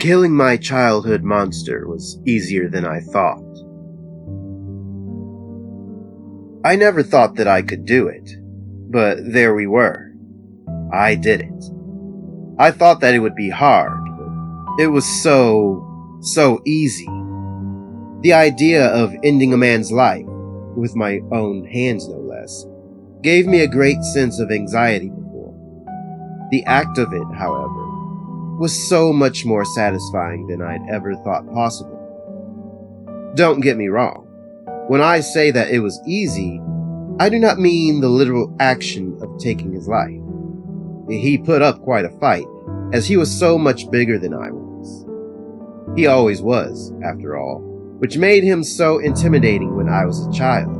Killing my childhood monster was easier than I thought. I never thought that I could do it, but there we were. I did it. I thought that it would be hard, but it was so easy. The idea of ending a man's life, with my own hands no less, gave me a great sense of anxiety before. The act of it, however, was so much more satisfying than I'd ever thought possible. Don't get me wrong. When I say that it was easy, I do not mean the literal action of taking his life. He put up quite a fight, as he was so much bigger than I was. He always was, after all, which made him so intimidating when I was a child.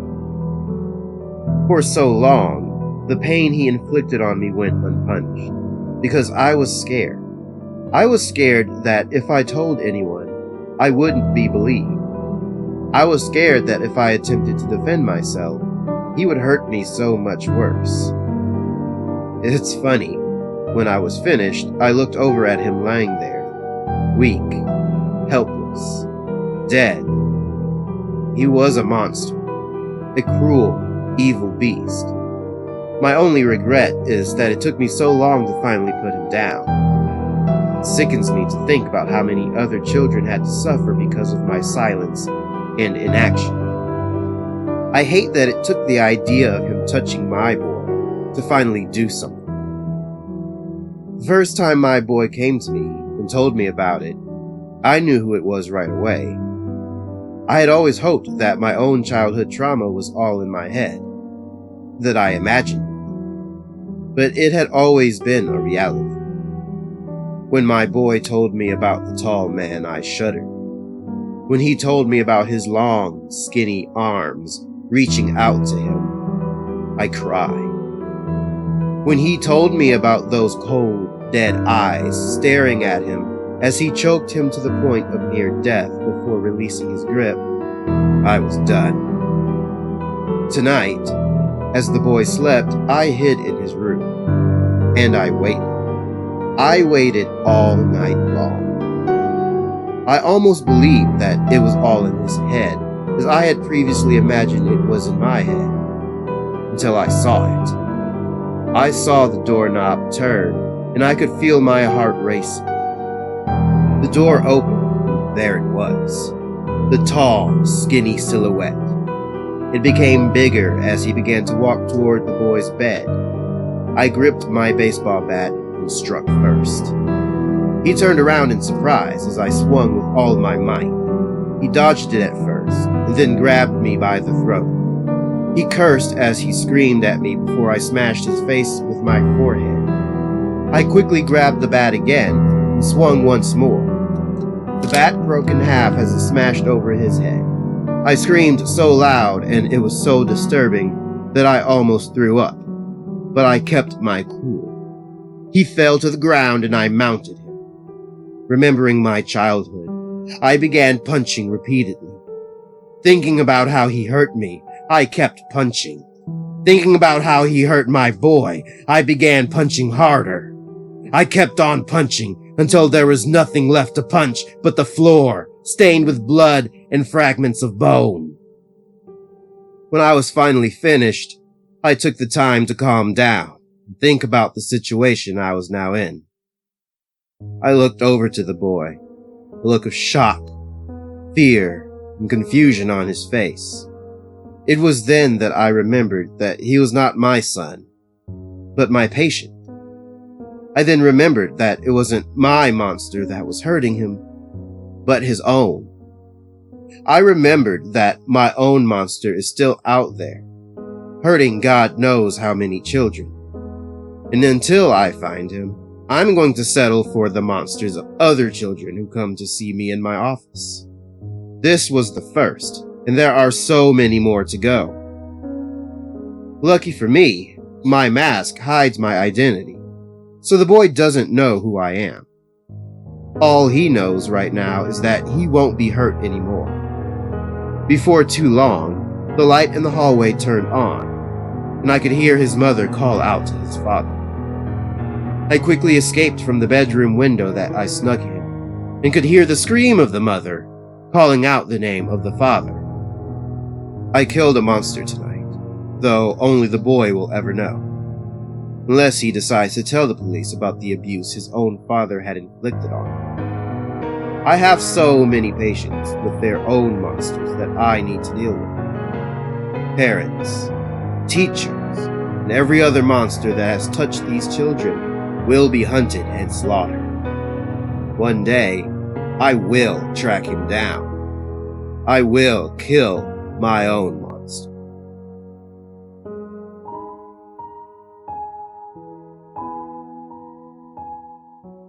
For so long, the pain he inflicted on me went unpunished, because I was scared. I was scared that if I told anyone, I wouldn't be believed. I was scared that if I attempted to defend myself, he would hurt me so much worse. It's funny. When I was finished, I looked over at him lying there, weak, helpless, dead. He was a monster, a cruel, evil beast. My only regret is that it took me so long to finally put him down. It sickens me to think about how many other children had to suffer because of my silence and inaction. I hate that it took the idea of him touching my boy to finally do something. The first time my boy came to me and told me about it, I knew who it was right away. I had always hoped that my own childhood trauma was all in my head, that I imagined it, but it had always been a reality. When my boy told me about the tall man, I shuddered. When he told me about his long, skinny arms reaching out to him, I cried. When he told me about those cold, dead eyes staring at him as he choked him to the point of near death before releasing his grip, I was done. Tonight, as the boy slept, I hid in his room, and I waited. I waited all night long. I almost believed that it was all in his head, as I had previously imagined it was in my head, until I saw it. I saw the doorknob turn, and I could feel my heart racing. The door opened, and there it was, the tall, skinny silhouette. It became bigger as he began to walk toward the boy's bed. I gripped my baseball bat and struck first. He turned around in surprise as I swung with all my might. He dodged it at first, and then grabbed me by the throat. He cursed as he screamed at me before I smashed his face with my forehead. I quickly grabbed the bat again and swung once more. The bat broke in half as it smashed over his head. I screamed so loud and it was so disturbing that I almost threw up, but I kept my cool. He fell to the ground and I mounted him. Remembering my childhood, I began punching repeatedly. Thinking about how he hurt me, I kept punching. Thinking about how he hurt my boy, I began punching harder. I kept on punching until there was nothing left to punch but the floor, stained with blood and fragments of bone. When I was finally finished, I took the time to calm down and think about the situation I was now in. I looked over to the boy, a look of shock, fear, and confusion on his face. It was then that I remembered that he was not my son, but my patient. I then remembered that it wasn't my monster that was hurting him, but his own. I remembered that my own monster is still out there, hurting God knows how many children. And until I find him, I'm going to settle for the monsters of other children who come to see me in my office. This was the first, and there are so many more to go. Lucky for me, my mask hides my identity, so the boy doesn't know who I am. All he knows right now is that he won't be hurt anymore. Before too long, the light in the hallway turned on, and I could hear his mother call out to his father. I quickly escaped from the bedroom window that I snuck in, and could hear the scream of the mother, calling out the name of the father. I killed a monster tonight, though only the boy will ever know. Unless he decides to tell the police about the abuse his own father had inflicted on him. I have so many patients with their own monsters that I need to deal with. Parents, teachers, and every other monster that has touched these children will be hunted and slaughtered. One day, I will track him down. I will kill my own